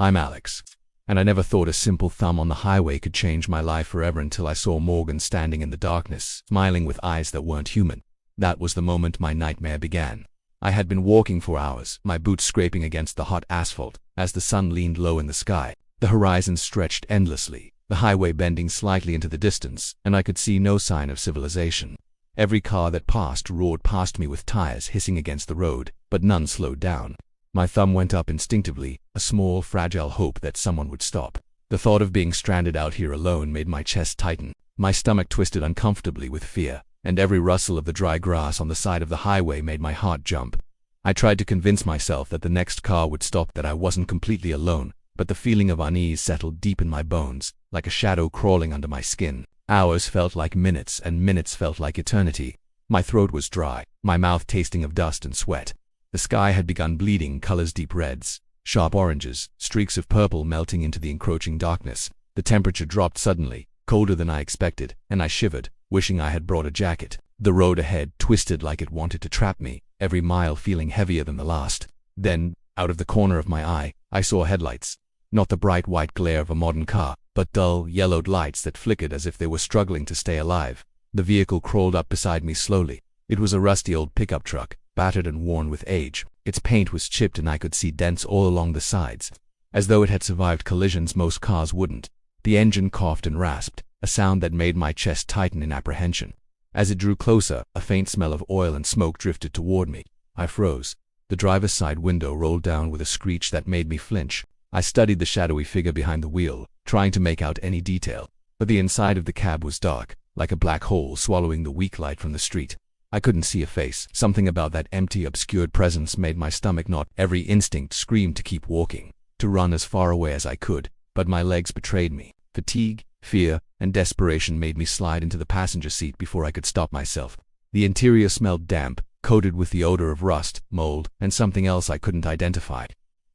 I'm Alex. And I never thought a simple thumb on the highway could change my life forever until I saw Morgan standing in the darkness, smiling with eyes that weren't human. That was the moment my nightmare began. I had been walking for hours, my boots scraping against the hot asphalt, as the sun leaned low in the sky. The horizon stretched endlessly, the highway bending slightly into the distance, and I could see no sign of civilization. Every car that passed roared past me with tires hissing against the road, but none slowed down. My thumb went up instinctively, a small, fragile hope that someone would stop. The thought of being stranded out here alone made my chest tighten. My stomach twisted uncomfortably with fear, and every rustle of the dry grass on the side of the highway made my heart jump. I tried to convince myself that the next car would stop, that I wasn't completely alone, but the feeling of unease settled deep in my bones, like a shadow crawling under my skin. Hours felt like minutes, and minutes felt like eternity. My throat was dry, my mouth tasting of dust and sweat. The sky had begun bleeding, colors deep reds, sharp oranges, streaks of purple melting into the encroaching darkness. The temperature dropped suddenly, colder than I expected, and I shivered, wishing I had brought a jacket. The road ahead twisted like it wanted to trap me, every mile feeling heavier than the last. Then, out of the corner of my eye, I saw headlights. Not the bright white glare of a modern car, but dull, yellowed lights that flickered as if they were struggling to stay alive. The vehicle crawled up beside me slowly. It was a rusty old pickup truck, battered and worn with age. Its paint was chipped and I could see dents all along the sides, as though it had survived collisions most cars wouldn't. The engine coughed and rasped, a sound that made my chest tighten in apprehension. As it drew closer, a faint smell of oil and smoke drifted toward me. I froze. The driver's side window rolled down with a screech that made me flinch. I studied the shadowy figure behind the wheel, trying to make out any detail, but the inside of the cab was dark, like a black hole swallowing the weak light from the street. I couldn't see a face. Something about that empty, obscured presence made my stomach knot. Every instinct screamed to keep walking, to run as far away as I could, but my legs betrayed me. Fatigue, fear, and desperation made me slide into the passenger seat before I could stop myself. The interior smelled damp, coated with the odor of rust, mold, and something else I couldn't identify.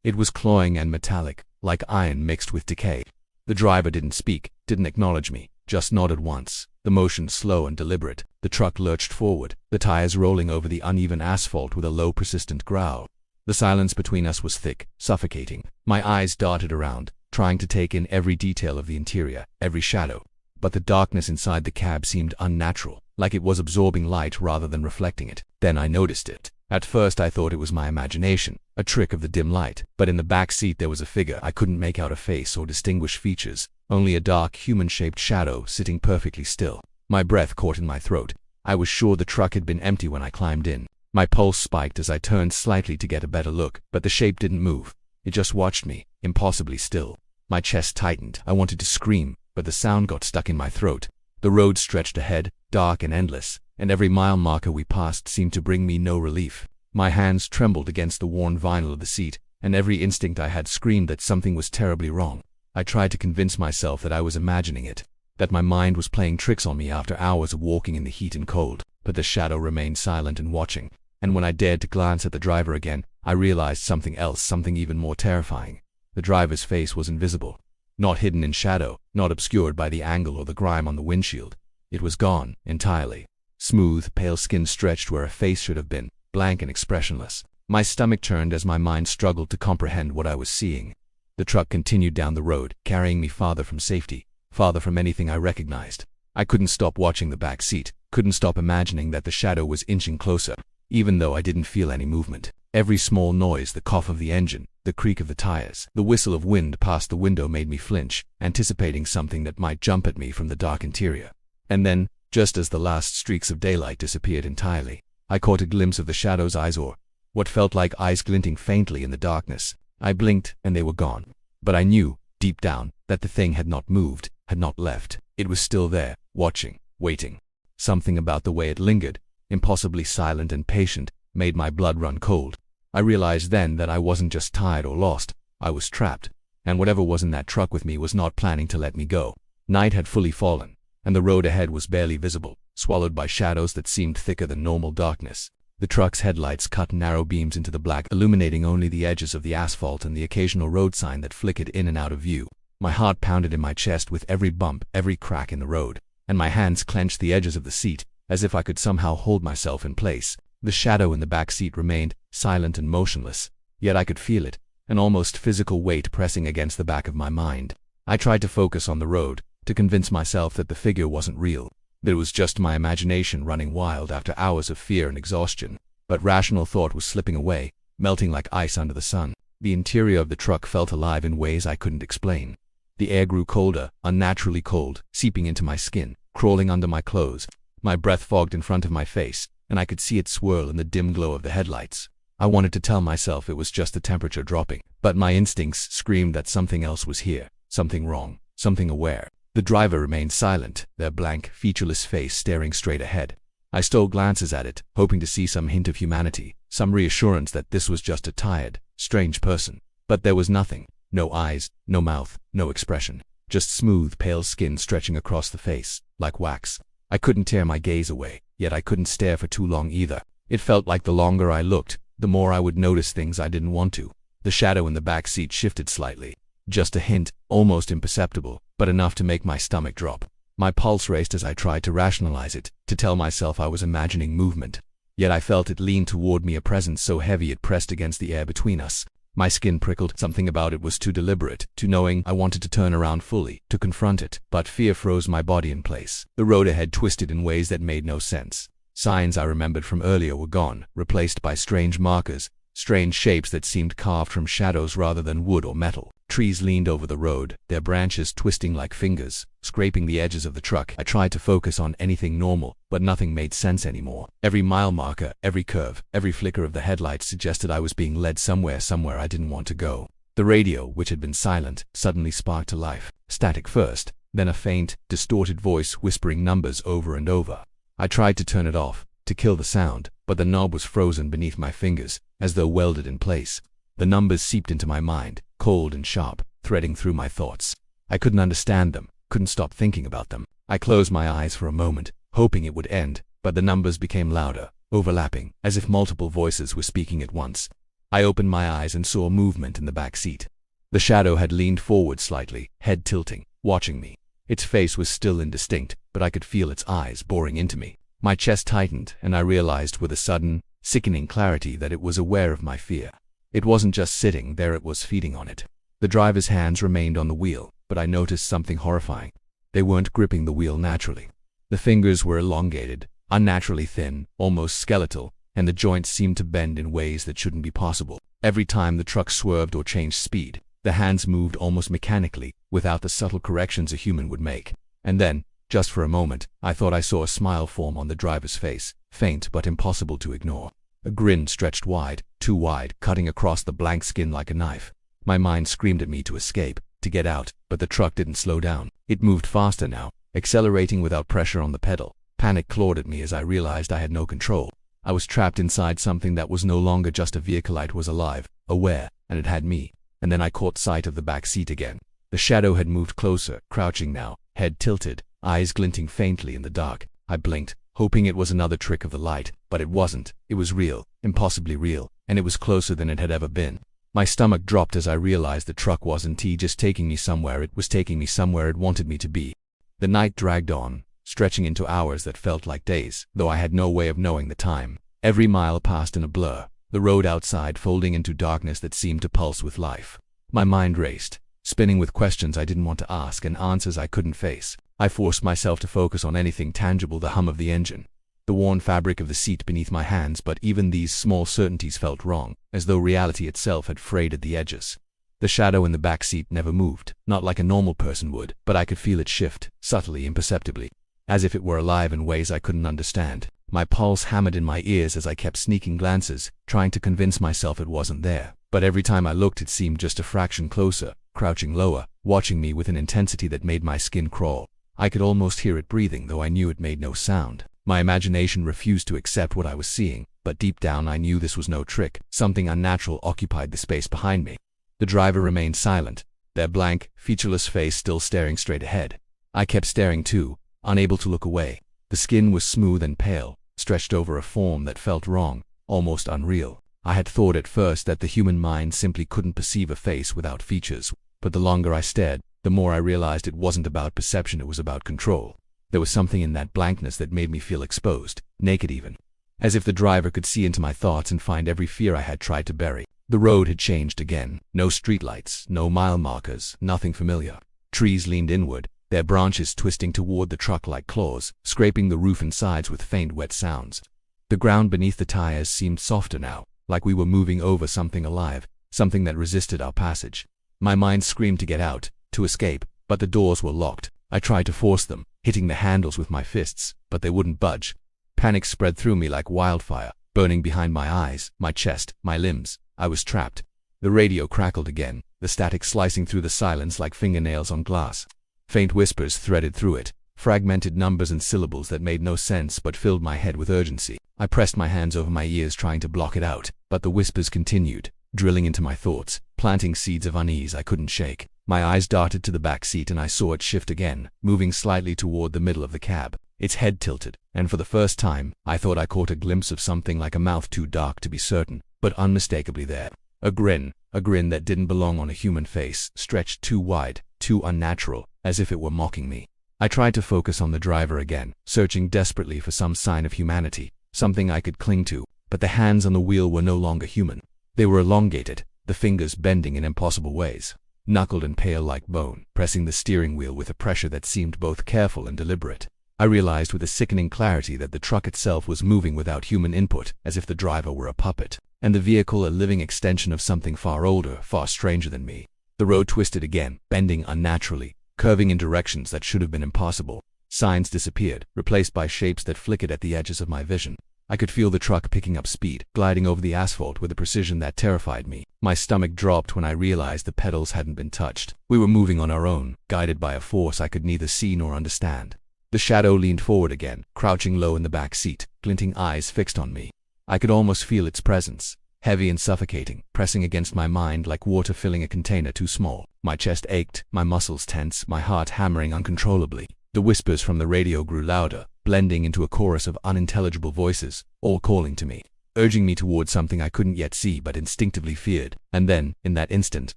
It was cloying and metallic, like iron mixed with decay. The driver didn't speak, didn't acknowledge me, just nodded once, the motion slow and deliberate. The truck lurched forward, the tires rolling over the uneven asphalt with a low, persistent growl. The silence between us was thick, suffocating. My eyes darted around, trying to take in every detail of the interior, every shadow. But the darkness inside the cab seemed unnatural, like it was absorbing light rather than reflecting it. Then I noticed it. At first I thought it was my imagination, a trick of the dim light, but in the back seat there was a figure. I couldn't make out a face or distinguish features, only a dark, human-shaped shadow sitting perfectly still. My breath caught in my throat. I was sure the truck had been empty when I climbed in. My pulse spiked as I turned slightly to get a better look, but the shape didn't move. It just watched me, impossibly still. My chest tightened. I wanted to scream, but the sound got stuck in my throat. The road stretched ahead, dark and endless, and every mile marker we passed seemed to bring me no relief. My hands trembled against the worn vinyl of the seat, and every instinct I had screamed that something was terribly wrong. I tried to convince myself that I was imagining it, that my mind was playing tricks on me after hours of walking in the heat and cold, but the shadow remained silent and watching. And when I dared to glance at the driver again, I realized something else, something even more terrifying. The driver's face was invisible. Not hidden in shadow, not obscured by the angle or the grime on the windshield. It was gone, entirely. Smooth, pale skin stretched where a face should have been, blank and expressionless. My stomach churned as my mind struggled to comprehend what I was seeing. The truck continued down the road, carrying me farther from safety, farther from anything I recognized. I couldn't stop watching the back seat, couldn't stop imagining that the shadow was inching closer, even though I didn't feel any movement. Every small noise, the cough of the engine, the creak of the tires, the whistle of wind past the window made me flinch, anticipating something that might jump at me from the dark interior. And then, just as the last streaks of daylight disappeared entirely, I caught a glimpse of the shadow's eyes, or what felt like eyes glinting faintly in the darkness. I blinked, and they were gone. But I knew, deep down, that the thing had not moved, had not left. It was still there, watching, waiting. Something about the way it lingered, impossibly silent and patient, made my blood run cold. I realized then that I wasn't just tired or lost, I was trapped, and whatever was in that truck with me was not planning to let me go. Night had fully fallen, and the road ahead was barely visible, swallowed by shadows that seemed thicker than normal darkness. The truck's headlights cut narrow beams into the black, illuminating only the edges of the asphalt and the occasional road sign that flickered in and out of view. My heart pounded in my chest with every bump, every crack in the road, and my hands clenched the edges of the seat, as if I could somehow hold myself in place. The shadow in the back seat remained, silent and motionless, yet I could feel it, an almost physical weight pressing against the back of my mind. I tried to focus on the road, to convince myself that the figure wasn't real, that it was just my imagination running wild after hours of fear and exhaustion. But rational thought was slipping away, melting like ice under the sun. The interior of the truck felt alive in ways I couldn't explain. The air grew colder, unnaturally cold, seeping into my skin, crawling under my clothes. My breath fogged in front of my face, and I could see it swirl in the dim glow of the headlights. I wanted to tell myself it was just the temperature dropping, but my instincts screamed that something else was here, something wrong, something aware. The driver remained silent, their blank, featureless face staring straight ahead. I stole glances at it, hoping to see some hint of humanity, some reassurance that this was just a tired, strange person. But there was nothing. No eyes, no mouth, no expression. Just smooth, pale skin stretching across the face, like wax. I couldn't tear my gaze away, yet I couldn't stare for too long either. It felt like the longer I looked, the more I would notice things I didn't want to. The shadow in the back seat shifted slightly. Just a hint, almost imperceptible, but enough to make my stomach drop. My pulse raced as I tried to rationalize it, to tell myself I was imagining movement. Yet I felt it lean toward me, a presence so heavy it pressed against the air between us. My skin prickled. Something about it was too deliberate, too knowing. I wanted to turn around fully, to confront it, but fear froze my body in place. The road ahead twisted in ways that made no sense. Signs I remembered from earlier were gone, replaced by strange markers, strange shapes that seemed carved from shadows rather than wood or metal. Trees leaned over the road, their branches twisting like fingers, scraping the edges of the truck. I tried to focus on anything normal, but nothing made sense anymore. Every mile marker, every curve, every flicker of the headlights suggested I was being led somewhere I didn't want to go. The radio, which had been silent, suddenly sparked to life. Static first, then a faint, distorted voice whispering numbers over and over. I tried to turn it off, to kill the sound, but the knob was frozen beneath my fingers, as though welded in place. The numbers seeped into my mind, cold and sharp, threading through my thoughts. I couldn't understand them, couldn't stop thinking about them. I closed my eyes for a moment, hoping it would end, but the numbers became louder, overlapping, as if multiple voices were speaking at once. I opened my eyes and saw movement in the back seat. The shadow had leaned forward slightly, head tilting, watching me. Its face was still indistinct, but I could feel its eyes boring into me. My chest tightened, and I realized with a sudden, sickening clarity that it was aware of my fear. It wasn't just sitting there, it was feeding on it. The driver's hands remained on the wheel, but I noticed something horrifying. They weren't gripping the wheel naturally. The fingers were elongated, unnaturally thin, almost skeletal, and the joints seemed to bend in ways that shouldn't be possible. Every time the truck swerved or changed speed, the hands moved almost mechanically, without the subtle corrections a human would make. And then, just for a moment, I thought I saw a smile form on the driver's face, faint but impossible to ignore. A grin stretched wide, too wide, cutting across the blank skin like a knife. My mind screamed at me to escape, to get out, but the truck didn't slow down. It moved faster now, accelerating without pressure on the pedal. Panic clawed at me as I realized I had no control. I was trapped inside something that was no longer just a vehicle. It was alive, aware, and it had me. And then I caught sight of the back seat again. The shadow had moved closer, crouching now, head tilted, eyes glinting faintly in the dark. I blinked, hoping it was another trick of the light, but it wasn't. It was real, impossibly real, and it was closer than it had ever been. My stomach dropped as I realized the truck wasn't just taking me somewhere, it was taking me somewhere it wanted me to be. The night dragged on, stretching into hours that felt like days, though I had no way of knowing the time. Every mile passed in a blur, the road outside folding into darkness that seemed to pulse with life. My mind raced, spinning with questions I didn't want to ask and answers I couldn't face. I forced myself to focus on anything tangible: the hum of the engine, the worn fabric of the seat beneath my hands, but even these small certainties felt wrong, as though reality itself had frayed at the edges. The shadow in the back seat never moved, not like a normal person would, but I could feel it shift, subtly, imperceptibly, as if it were alive in ways I couldn't understand. My pulse hammered in my ears as I kept sneaking glances, trying to convince myself it wasn't there. But every time I looked, it seemed just a fraction closer, crouching lower, watching me with an intensity that made my skin crawl. I could almost hear it breathing, though I knew it made no sound. My imagination refused to accept what I was seeing, but deep down I knew this was no trick. Something unnatural occupied the space behind me. The driver remained silent, their blank, featureless face still staring straight ahead. I kept staring too, unable to look away. The skin was smooth and pale, stretched over a form that felt wrong, almost unreal. I had thought at first that the human mind simply couldn't perceive a face without features, but the longer I stared, the more I realized it wasn't about perception, it was about control. There was something in that blankness that made me feel exposed, naked even. as if the driver could see into my thoughts and find every fear I had tried to bury. The road had changed again. No streetlights, no mile markers, nothing familiar. Trees leaned inward, their branches twisting toward the truck like claws, scraping the roof and sides with faint wet sounds. The ground beneath the tires seemed softer now, like we were moving over something alive, something that resisted our passage. My mind screamed to get out, to escape, but the doors were locked. I tried to force them, hitting the handles with my fists, but they wouldn't budge. Panic spread through me like wildfire, burning behind my eyes, my chest, my limbs. I was trapped. The radio crackled again, the static slicing through the silence like fingernails on glass. Faint whispers threaded through it, fragmented numbers and syllables that made no sense but filled my head with urgency. I pressed my hands over my ears trying to block it out, but the whispers continued, drilling into my thoughts, planting seeds of unease I couldn't shake. My eyes darted to the back seat and I saw it shift again, moving slightly toward the middle of the cab. Its head tilted, and for the first time, I thought I caught a glimpse of something like a mouth too dark to be certain, but unmistakably there. A grin that didn't belong on a human face, stretched too wide, too unnatural, as if it were mocking me. I tried to focus on the driver again, searching desperately for some sign of humanity, something I could cling to, but the hands on the wheel were no longer human. They were elongated, the fingers bending in impossible ways, knuckled and pale like bone, pressing the steering wheel with a pressure that seemed both careful and deliberate. I realized with a sickening clarity that the truck itself was moving without human input, as if the driver were a puppet, and the vehicle a living extension of something far older, far stranger than me. The road twisted again, bending unnaturally, curving in directions that should have been impossible. Signs disappeared, replaced by shapes that flickered at the edges of my vision. I could feel the truck picking up speed, gliding over the asphalt with a precision that terrified me. My stomach dropped when I realized the pedals hadn't been touched. We were moving on our own, guided by a force I could neither see nor understand. The shadow leaned forward again, crouching low in the back seat, glinting eyes fixed on me. I could almost feel its presence, heavy and suffocating, pressing against my mind like water filling a container too small. My chest ached, my muscles tense, my heart hammering uncontrollably. The whispers from the radio grew louder, blending into a chorus of unintelligible voices, all calling to me, urging me toward something I couldn't yet see but instinctively feared. And then, in that instant,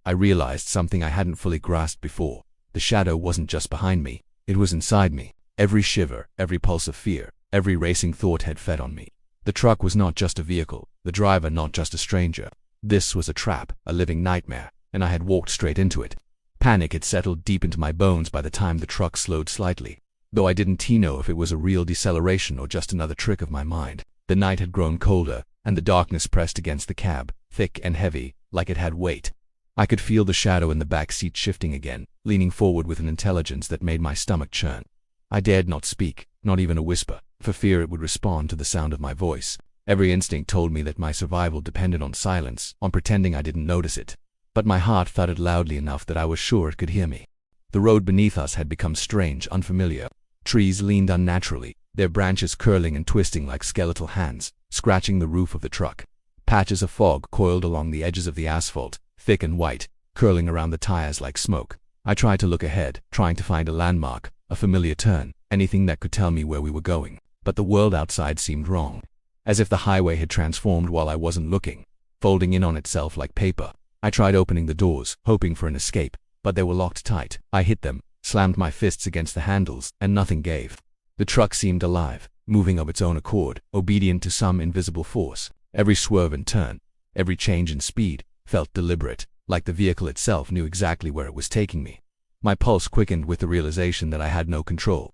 I realized something I hadn't fully grasped before. The shadow wasn't just behind me, it was inside me. Every shiver, every pulse of fear, every racing thought had fed on me. The truck was not just a vehicle, the driver not just a stranger. This was a trap, a living nightmare, and I had walked straight into it. Panic had settled deep into my bones by the time the truck slowed slightly, though I didn't know if it was a real deceleration or just another trick of my mind. The night had grown colder, and the darkness pressed against the cab, thick and heavy, like it had weight. I could feel the shadow in the back seat shifting again, leaning forward with an intelligence that made my stomach churn. I dared not speak, not even a whisper, for fear it would respond to the sound of my voice. Every instinct told me that my survival depended on silence, on pretending I didn't notice it. But my heart thudded loudly enough that I was sure it could hear me. The road beneath us had become strange, unfamiliar. Trees leaned unnaturally, their branches curling and twisting like skeletal hands, scratching the roof of the truck. Patches of fog coiled along the edges of the asphalt, thick and white, curling around the tires like smoke. I tried to look ahead, trying to find a landmark, a familiar turn, anything that could tell me where we were going. But the world outside seemed wrong, as if the highway had transformed while I wasn't looking, folding in on itself like paper. I tried opening the doors, hoping for an escape, but they were locked tight. I hit them, slammed my fists against the handles, and nothing gave. The truck seemed alive, moving of its own accord, obedient to some invisible force. Every swerve and turn, every change in speed, felt deliberate, like the vehicle itself knew exactly where it was taking me. My pulse quickened with the realization that I had no control.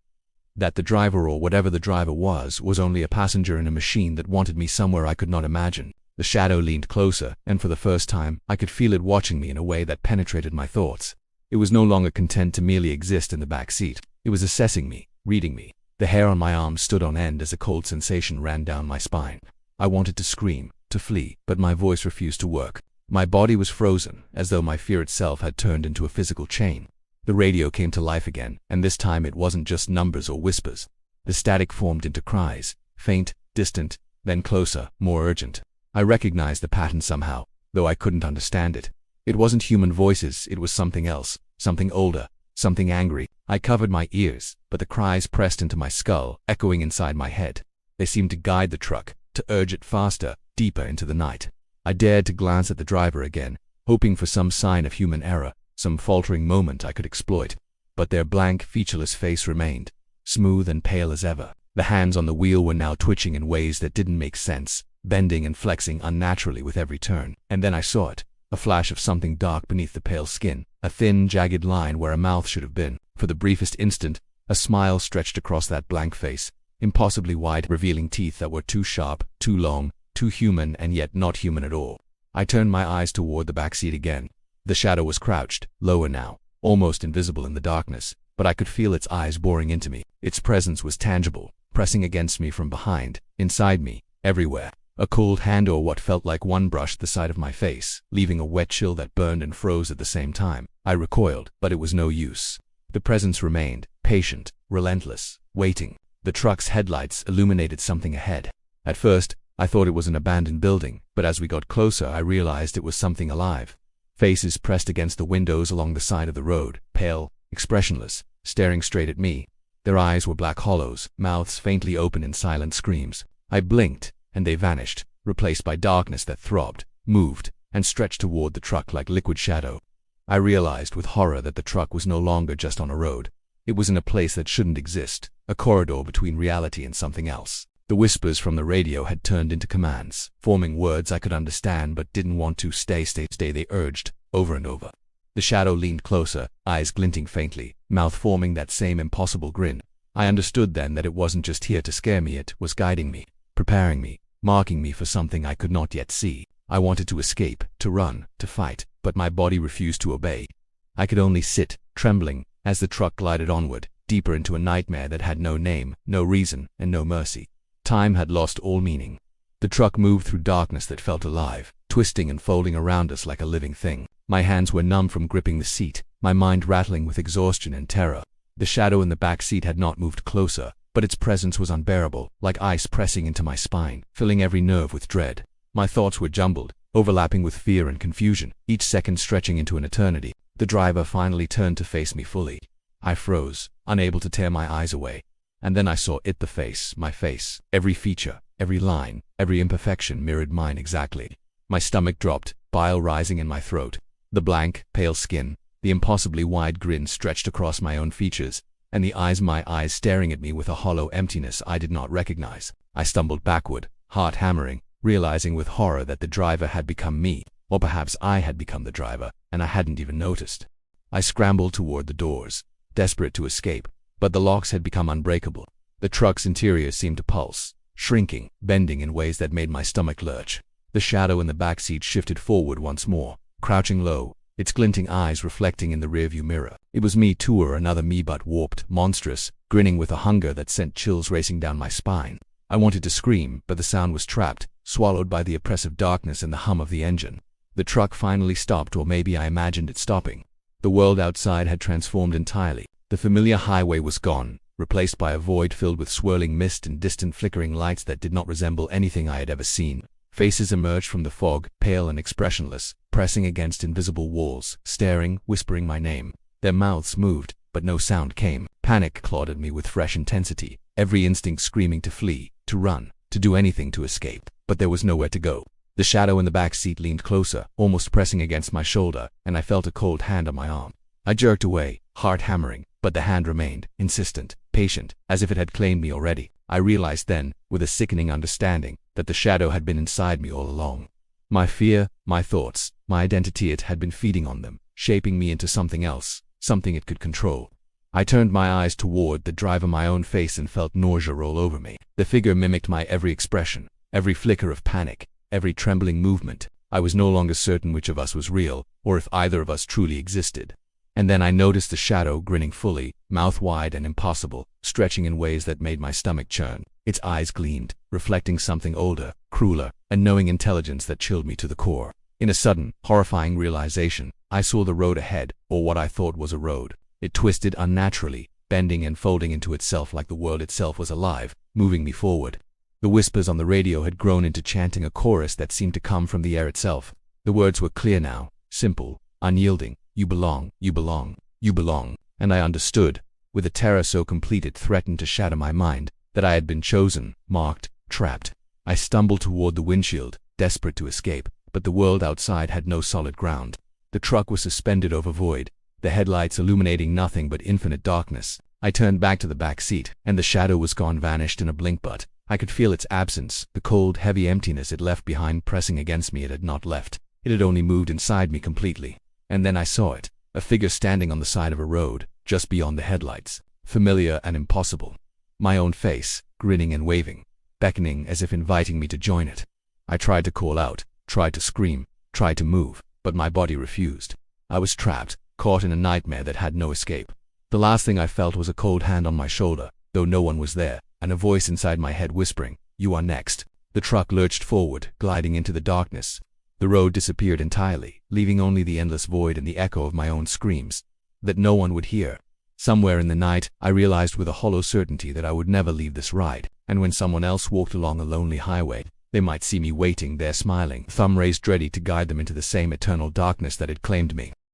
That the driver, or whatever the driver was only a passenger in a machine that wanted me somewhere I could not imagine. The shadow leaned closer, and for the first time, I could feel it watching me in a way that penetrated my thoughts. It was no longer content to merely exist in the back seat. It was assessing me, reading me. The hair on my arms stood on end as a cold sensation ran down my spine. I wanted to scream, to flee, but my voice refused to work. My body was frozen, as though my fear itself had turned into a physical chain. The radio came to life again, and this time it wasn't just numbers or whispers. The static formed into cries, faint, distant, then closer, more urgent. I recognized the pattern somehow, though I couldn't understand it. It wasn't human voices, it was something else, something older, something angry. I covered my ears, but the cries pressed into my skull, echoing inside my head. They seemed to guide the truck, to urge it faster, deeper into the night. I dared to glance at the driver again, hoping for some sign of human error, some faltering moment I could exploit. But their blank, featureless face remained, smooth and pale as ever. The hands on the wheel were now twitching in ways that didn't make sense, bending and flexing unnaturally with every turn. And then I saw it, a flash of something dark beneath the pale skin, a thin, jagged line where a mouth should have been. For the briefest instant, a smile stretched across that blank face, impossibly wide, revealing teeth that were too sharp, too long, too human, and yet not human at all. I turned my eyes toward the back seat again. The shadow was crouched, lower now, almost invisible in the darkness, but I could feel its eyes boring into me. Its presence was tangible, pressing against me from behind, inside me, everywhere. A cold hand or what felt like one brushed the side of my face, leaving a wet chill that burned and froze at the same time. I recoiled, but it was no use. The presence remained, patient, relentless, waiting. The truck's headlights illuminated something ahead. At first, I thought it was an abandoned building, but as we got closer I realized it was something alive. Faces pressed against the windows along the side of the road, pale, expressionless, staring straight at me. Their eyes were black hollows, mouths faintly open in silent screams. I blinked, and they vanished, replaced by darkness that throbbed, moved, and stretched toward the truck like liquid shadow. I realized with horror that the truck was no longer just on a road. It was in a place that shouldn't exist, a corridor between reality and something else. The whispers from the radio had turned into commands, forming words I could understand but didn't want to. Stay, they urged, over and over. The shadow leaned closer, eyes glinting faintly, mouth forming that same impossible grin. I understood then that it wasn't just here to scare me, it was guiding me, preparing me, marking me for something I could not yet see. I wanted to escape, to run, to fight, but my body refused to obey. I could only sit, trembling, as the truck glided onward, deeper into a nightmare that had no name, no reason, and no mercy. Time had lost all meaning. The truck moved through darkness that felt alive, twisting and folding around us like a living thing. My hands were numb from gripping the seat, my mind rattling with exhaustion and terror. The shadow in the back seat had not moved closer, but its presence was unbearable, like ice pressing into my spine, filling every nerve with dread. My thoughts were jumbled, overlapping with fear and confusion, each second stretching into an eternity. The driver finally turned to face me fully. I froze, unable to tear my eyes away. And then I saw it, the face, my face. Every feature, every line, every imperfection mirrored mine exactly. My stomach dropped, bile rising in my throat. The blank, pale skin, the impossibly wide grin stretched across my own features, and my eyes staring at me with a hollow emptiness I did not recognize. I stumbled backward, heart hammering, realizing with horror that the driver had become me, or perhaps I had become the driver, and I hadn't even noticed. I scrambled toward the doors, desperate to escape, but the locks had become unbreakable. The truck's interior seemed to pulse, shrinking, bending in ways that made my stomach lurch. The shadow in the back seat shifted forward once more, crouching low, its glinting eyes reflecting in the rearview mirror. It was me too, or another me, but warped, monstrous, grinning with a hunger that sent chills racing down my spine. I wanted to scream, but the sound was trapped, swallowed by the oppressive darkness and the hum of the engine. The truck finally stopped, or maybe I imagined it stopping. The world outside had transformed entirely. The familiar highway was gone, replaced by a void filled with swirling mist and distant flickering lights that did not resemble anything I had ever seen. Faces emerged from the fog, pale and expressionless, pressing against invisible walls, staring, whispering my name. Their mouths moved, but no sound came. Panic clawed at me with fresh intensity, every instinct screaming to flee, to run, to do anything to escape. But there was nowhere to go. The shadow in the back seat leaned closer, almost pressing against my shoulder, and I felt a cold hand on my arm. I jerked away, heart hammering, but the hand remained, insistent, patient, as if it had claimed me already. I realized then, with a sickening understanding, that the shadow had been inside me all along. My fear, my thoughts, my identity, it had been feeding on them, shaping me into something else, something it could control. I turned my eyes toward the driver, my own face, and felt nausea roll over me. The figure mimicked my every expression, every flicker of panic, every trembling movement. I was no longer certain which of us was real, or if either of us truly existed. And then I noticed the shadow grinning fully, mouth wide and impossible, stretching in ways that made my stomach churn. Its eyes gleamed, reflecting something older, crueler, a knowing intelligence that chilled me to the core. In a sudden, horrifying realization, I saw the road ahead, or what I thought was a road. It twisted unnaturally, bending and folding into itself like the world itself was alive, moving me forward. The whispers on the radio had grown into chanting, a chorus that seemed to come from the air itself. The words were clear now, simple, unyielding. You belong, you belong, you belong. And I understood, with a terror so complete it threatened to shatter my mind, that I had been chosen, marked, trapped. I stumbled toward the windshield, desperate to escape, but the world outside had no solid ground. The truck was suspended over void, the headlights illuminating nothing but infinite darkness. I turned back to the back seat, and the shadow was gone, vanished in a blink, but I could feel its absence, the cold, heavy emptiness it left behind pressing against me. It had not left. It had only moved inside me completely. And then I saw it, a figure standing on the side of a road, just beyond the headlights, familiar and impossible. My own face, grinning and waving, beckoning as if inviting me to join it. I tried to call out, tried to scream, tried to move, but my body refused. I was trapped, caught in a nightmare that had no escape. The last thing I felt was a cold hand on my shoulder, though no one was there, and a voice inside my head whispering, "You are next." The truck lurched forward, gliding into the darkness. The road disappeared entirely, leaving only the endless void and the echo of my own screams, that no one would hear. Somewhere in the night, I realized with a hollow certainty that I would never leave this ride, and when someone else walked along a lonely highway, they might see me waiting there smiling, thumb raised ready to guide them into the same eternal darkness that had claimed me.